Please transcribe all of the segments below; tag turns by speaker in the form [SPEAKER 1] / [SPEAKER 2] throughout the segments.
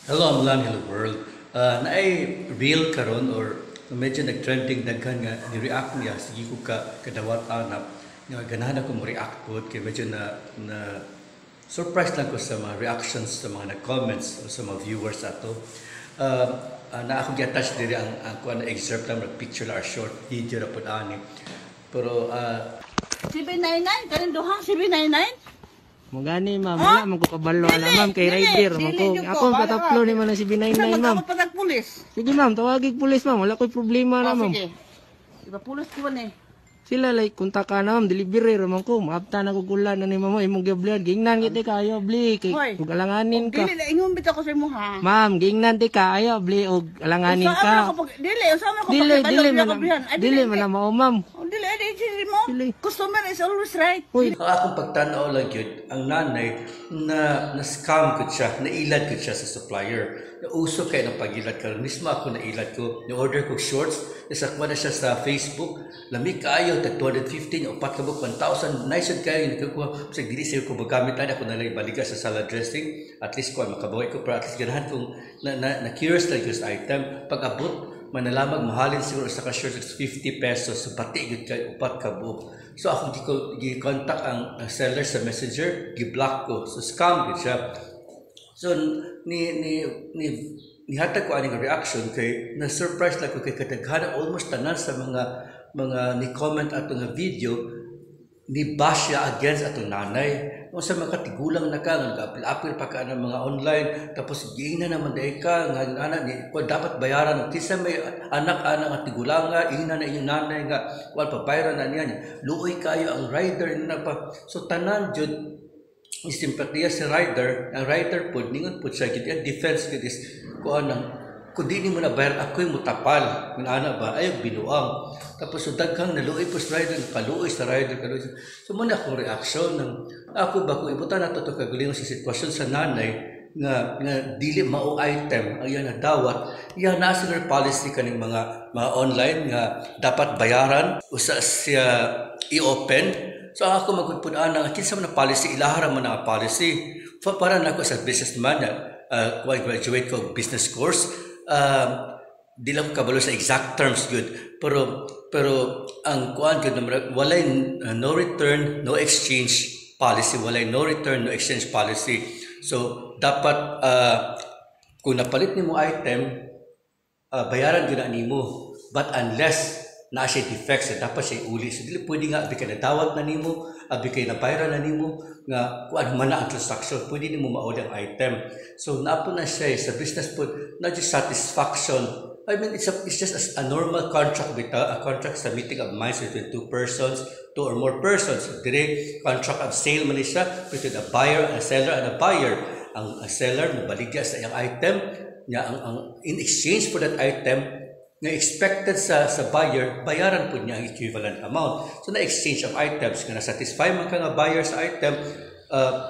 [SPEAKER 1] Hello, Amlan, hello world. Naay real karon or medyo nag-trending daghan nga ni-react niya sige ko kadawat anap nga ganahan ako mo-react pod kay medyo na surprise lang ko sa mga reactions sa mga nag-comments o sa mga viewers ato. Na ako gi-attach diri ang kuan na excerpt lang picture or short video ra pod ani. Pero
[SPEAKER 2] 799 kanin duha 799.
[SPEAKER 3] Mo gani ma'am, wala man ko kabalo na ma'am kay rider man ko.
[SPEAKER 2] dili
[SPEAKER 3] Ako
[SPEAKER 2] ko,
[SPEAKER 3] pataplo ni man ang 799 ma'am.
[SPEAKER 2] Ako patag pulis.
[SPEAKER 3] Sige ma'am, tawagig pulis ma'am, wala koy problema na ma'am.
[SPEAKER 2] Sige. Iba pulis ko ni.
[SPEAKER 3] Sila like kontak ka na ma'am, delivery ra man ko. Maabta na ko kulan na ni ma'am imong giblian. Gingnan gid kayo bli kay
[SPEAKER 2] Hoy.
[SPEAKER 3] ug alanganin ka.
[SPEAKER 2] Dili na ingon bitaw ko sa imo ha.
[SPEAKER 3] Ma'am, gingnan di kayo bli ug alanganin ka.
[SPEAKER 2] Dili, usama ko
[SPEAKER 3] Dili man na mao ma'am.
[SPEAKER 2] Dili, dili mo.
[SPEAKER 3] Dili.
[SPEAKER 2] Customer is always right.
[SPEAKER 3] Hoy,
[SPEAKER 1] ang akong pagtanaw lang yun, ang nanay na-scam ko siya, nailad ko siya sa supplier. Nauso kayo ng pag-ilad ka. Mismo ako nailad ko. Na-order ko shorts. Nasakwa na siya sa Facebook. Lamig kaayo, tag 215 o 1,000. Nice kayo. Nagkakuha. Kasi dili sa'yo ko magamit na ako nalang ibaliga sa salad dressing. At least ko makabawi ko. Pero at least ganahan kong na-curious lang ko sa item. Pag-abot, manalamag mahalin siguro sa ka-shorts 50 pesos. So pati yun kayo, upat ka buo. So ako gi-contact ang seller sa messenger, gi-block ko. So scam yun siya. So nihatag ko aning reaction kay na-surprise lang ko kay kadaghanan almost tanan sa mga ni-comment ato nga video ni bash siya against ato nanay. Kung sa mga katigulang na ka, nag-apil-apil pa ka ng mga online, tapos giina naman dahil ka, nga yung anak, dapat bayaran. Kisa may anak-anak at tigulang nga, ina na yung nanay nga, wala pa bayaran na niya. Luoy kayo ang rider na pa. So tanan jud simpatiya si rider, ang rider po, ningon po siya, kaya defense ko is, kung di mo na bayar, ako'y mutapal. Yung anak ba, ayaw binuang. Tapos so daghang naluoy po sa rider, kaluoy sa rider, kaluoy sa... So muna akong reaksyon ng, ako ba, kung ibutan na ito kagaling sa sitwasyon sa nanay, nga dili mao item, ang yan na dawat, yan national policy kaning mga online nga dapat bayaran, usa siya i-open. So ako magpudaan ng kinsa man na policy, ilahara man ang policy. Para na ako sa businessman, graduate ko business course, di lang ko kabalo sa exact terms good, pero ang kuan gud walay no return no exchange policy, walay no return no exchange policy. So dapat kung napalit nimo item, bayaran gyud na nimo, but unless na siya defects, dapat siya uli. So dili pwede nga abi ka nadawat na nimo, abi kay nabayran na nimo nga kung ano man na ang transaction, pwede nimo mauli ang item. So napo na siya sa business po, not just satisfaction. I mean, it's just a normal contract with a contract sa meeting of minds between two or more persons. Dire contract of sale man siya between a buyer, a seller, and a buyer. Ang seller mabaligya sa iyang item niya, ang in exchange for that item nga expected sa buyer, bayaran po niya ang equivalent amount. So na-exchange of items, nga na-satisfy man ka nga buyer sa item,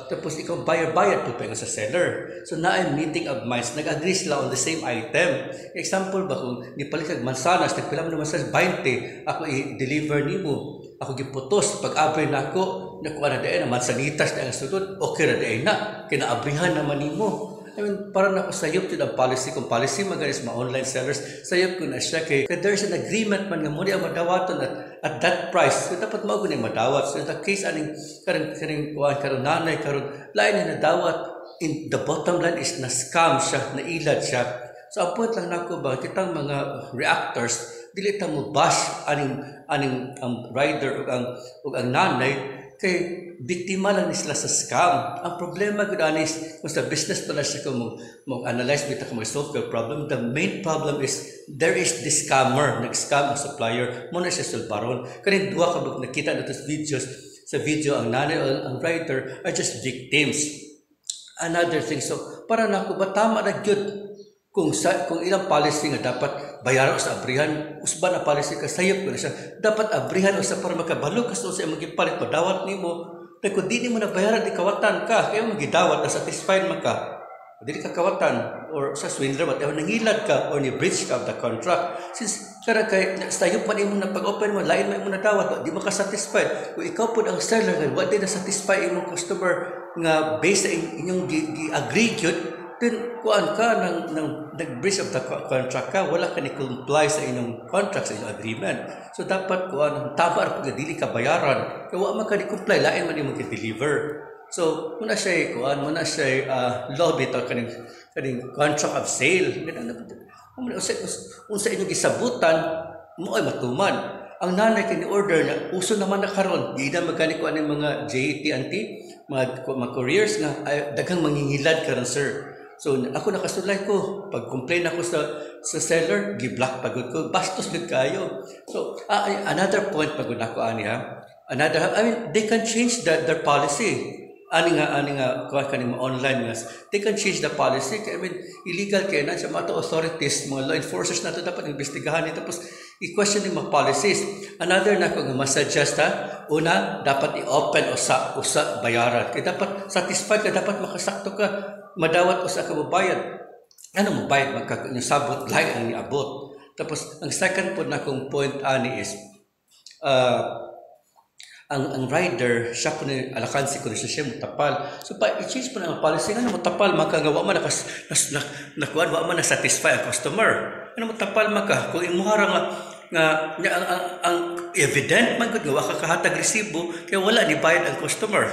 [SPEAKER 1] tapos ikaw bayad po pa sa seller. So na meeting of minds, nag-agree sila on the same item. Example ba, kung nipalit kag mansanas, nagpila mo naman sa 20, ako i-deliver nimo, ako giputos, pag-abri na ako, nakuha na dahin, mansanitas na ang sudod, okay na dahin na, kinaabrihan naman nimo. I mean, parang nakasayop yun ang policy. Kung policy magalis mga online sellers, sayop ko na siya kay there's an agreement man nga muli ang madawaton at that price. So dapat maugo na yung madawat. So in the case, aning karon nanay, karon lain na nadawat. In the bottom line is na-scam siya, nailad siya. So ang point lang nako ba, kitang mga reactors, dili ta mo bash aning ang rider ug ang nanay, kay biktima lang sila sa scam. Ang problema gud ani is kung sa business pala siya kung mo analyze bita kung solve your problem, the main problem is there is this scammer, nag-scam ang supplier, mo na siya sulbaron. Kani duha ka bug nakita nato sa video ang nanay o ang writer are just victims. Another thing, so para nako ba tama na gyud kung ilang policy nga dapat bayaran sa abrihan, usban na policy ka sayop ko na siya, dapat abrihan usa para makabalo kasi sa imong gipalit padawat nimo. Pero kung di mo na bayaran, di kawatan ka, kaya magidawat na satisfied man ka, dili ka kawatan or sa swindler, whatever, nangilad ka or ni-breach ka of the contract. Since kaya kay sayop man imong na pag-open mo, lain man imong nadawat, di mo ka satisfied. Kung ikaw po ang seller, what di na satisfy imong customer nga based sa inyong gi-agree yun, then kuan ka nag-breach of the contract ka, wala ka ni comply sa inyong contract, sa inyong agreement. So dapat kuan tama ra pag dili ka bayaran. Kaya wa man ka ni comply, lain man imong deliver. So muna siya kuan, muna siya law bitaw kaning contract of sale. Unsa inyong gisabutan mo ay matuman. Ang nanay kini order na uso naman na karon, di na magani ko aning mga JT&T, mga couriers nga daghang mangingilad karon sir. So ako nakasulay ko, pag complain ako sa seller, gi-block pagod ko, bastos gud kayo. So another point pagod ako ani ha. I mean they can change their policy. Ani nga kaning online nga they can change the policy. I mean illegal kay na sa mga authorities, mga law enforcers nato dapat imbestigahan ito, tapos i-question yung mga policies. Another na ko nga ma-suggest una dapat i-open usa bayaran kay dapat satisfied ka, dapat makasakto ka, madawat usa ka mobayad. Ano mobayad magkakanya sabot lain ang niabot. Tapos ang second po na kong point ani is ang rider siya po ni alakansi ko siya mutapal. So pa i-change po na ang policy nga mutapal maka nga wa man nakuan wa man na satisfy ang customer. Ano mutapal maka kung imuhara nga ang evident man gud nga wa ka kahatag resibo kay wala ni bayad ang customer.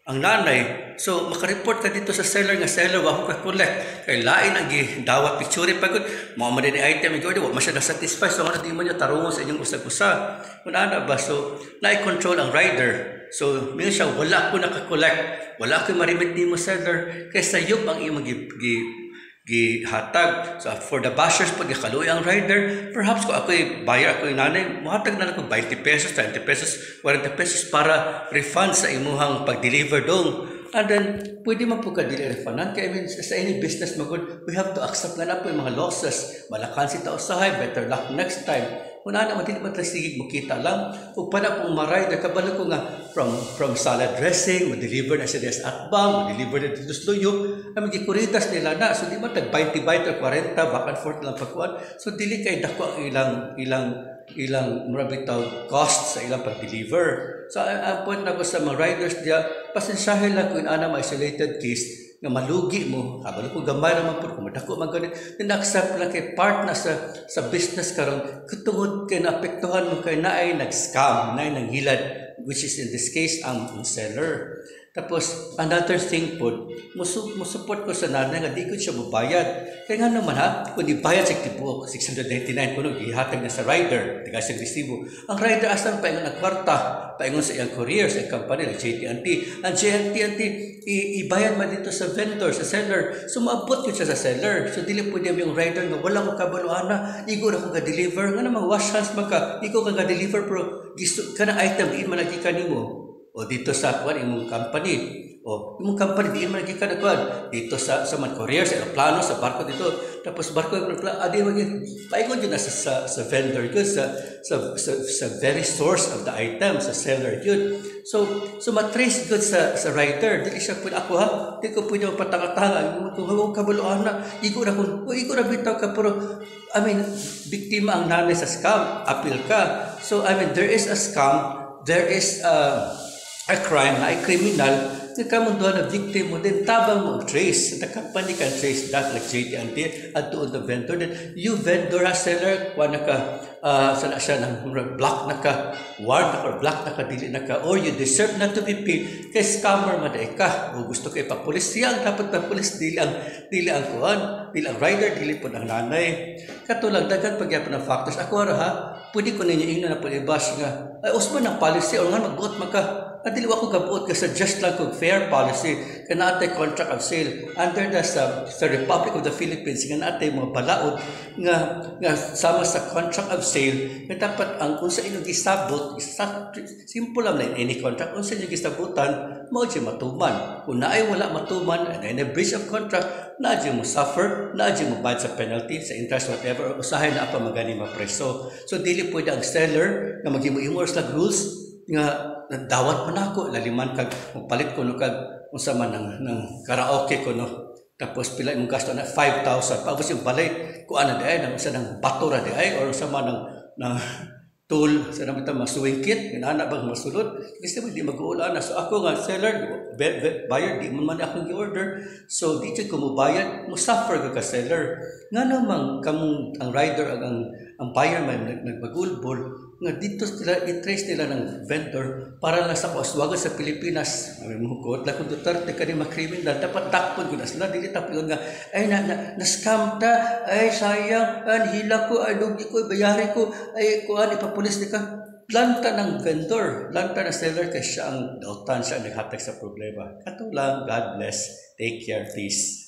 [SPEAKER 1] Ang nanay, so maka-report ka dito sa seller nga seller wa ko ka collect kay lain ang gidawat picture pagod mao man ni item igod wa man siya satisfy, so ano di man niya tarungon sa inyong usag-usa kun ana ba. So na-control ang rider, so mingon siya wala ko naka-collect, wala ko ma-remit nimo seller kay sayop ang imong gihatag. So for the bashers pag gikaluoy ang rider, perhaps ko ako'y buyer, ako'y nanay, muhatag na ako 20 pesos, 30 pesos, 40 pesos para refund sa imuhang pag-deliver dong. And then, pwede man po ka-dili refundan. Kaya I mean, sa any business magod, we have to accept nga na po yung mga losses. Malakansi ta usahay, better luck next time. Una naman, hindi naman tasigig makita lang. Kung pa na pong maray, nakabalo ko nga from salad dressing, ma-deliver na siya at bang, ma-deliver na dito sa luyo. Ang magkikuritas nila na. So, di ba, tag-20 or 40, back and forth lang pagkuhan. So, dili kay dako ang ilang marabitaw cost sa ilang pag-deliver. So, ang point na ko sa mga riders diya, pasensyahin lang kung ana ma-isolated case nga malugi mo, habalo ko gamay naman po, kung madako man ganit, na-accept lang kay part na sa business karon, katungod kay naapektuhan mo kay naay nag-scam, naay nanghilad, which is in this case ang seller. Tapos, another thing po, musupport ko sa nanay nga di ko siya mabayad. Kaya nga naman kung ibayad sa tibuok, 699 ko ihatag na sa rider, tiga sa resibo. Ang rider asan paingon ang kwarta, paingon sa iyang courier, sa iyang company, like JT&T. Ang JT&T, ibayad man dito sa vendor, sa seller. So, maabot yun siya sa seller. So, dili po niya yung rider nga, wala ko kabaluan na, igo na ko ka-deliver. Nga naman, wash hands maka, igo ka ka-deliver, pero ka na item, diin man nagkika nimo. O dito sa kuan imong company, o imong company diin man gikan kuan dito sa man courier sa plano sa barko dito, tapos barko adi mo paingon yun sa vendor yun, sa very source of the item, sa seller yun. So matrace good sa rider, dili siya pud ako di ko pwede magpatanga-tanga kung hawag kabuloan na igo na bitaw ka, pero I mean biktima ang nanay sa scam, appeal ka. So I mean there is a scam, there is a crime na ay criminal, nagkamunduhan na victim mo, then tabang mo trace. The company can trace that like JT&T at to the vendor. Then you vendor seller, kuha na ka, sana siya ng block na ka, warn na ka, block na ka, dili na ka, or you deserve not to be paid, kay scammer maday ka, o gusto kayo pa-pulis. Siya ang dapat pa-pulis, dili ang kuhan, dili ang rider, dili po ng nanay. Katulang, dagan pagyapan ng factors. Ako pwede ko ninyo ina na palibas nga, ay usman ng policy, o nga magbuot maka, at dili ako gabuot ka sa just lang kung fair policy, ka naatay contract of sale under sa Republic of the Philippines, nga naatay mga balaod nga sama sa contract of sale, nga dapat ang kung sa inyong gisabot, simple lang na any contract, kung sa inyong gisabutan, mao di matuman. Kung naay wala matuman, and in a breach of contract, naadyo mo suffer, naadyo mo bayad sa penalty, sa interest, whatever, o usahay na apa magani mapreso. So dili pwede ang seller nga mag-imors lang rules nga dawat man ako laliman kag palit ko no kag unsa man ng karaoke ko no, tapos pila imong gasto na 5,000 tapos yung balay ko ana di ay nang isa ng bato ra di ay or unsa man ng tool sa naman ito masuwingkit, inana bang masulod, kasi di mag-uulan na. So ako nga, seller, buyer, di man akong i-order. So di ko mubayad, musuffer ka seller. Nga naman, kamong ang rider, ang buyer may nagbagulbol, nga dito sila, i-trace nila ng vendor para lang sa kauswagan sa Pilipinas. May muhukot lang kung Duterte ka rin makriminal, dapat takpon ko na sila, dili tapon nga, ay na-scam ta, ay sayang, hila ko, ay lugi ko, bayari ko, ay kuhan, ipapulis ni ka. Lanta ng vendor, lanta ng seller, kasi siya ang dautan, siya ang naghatag sa problema. Kato lang, God bless, take care, peace.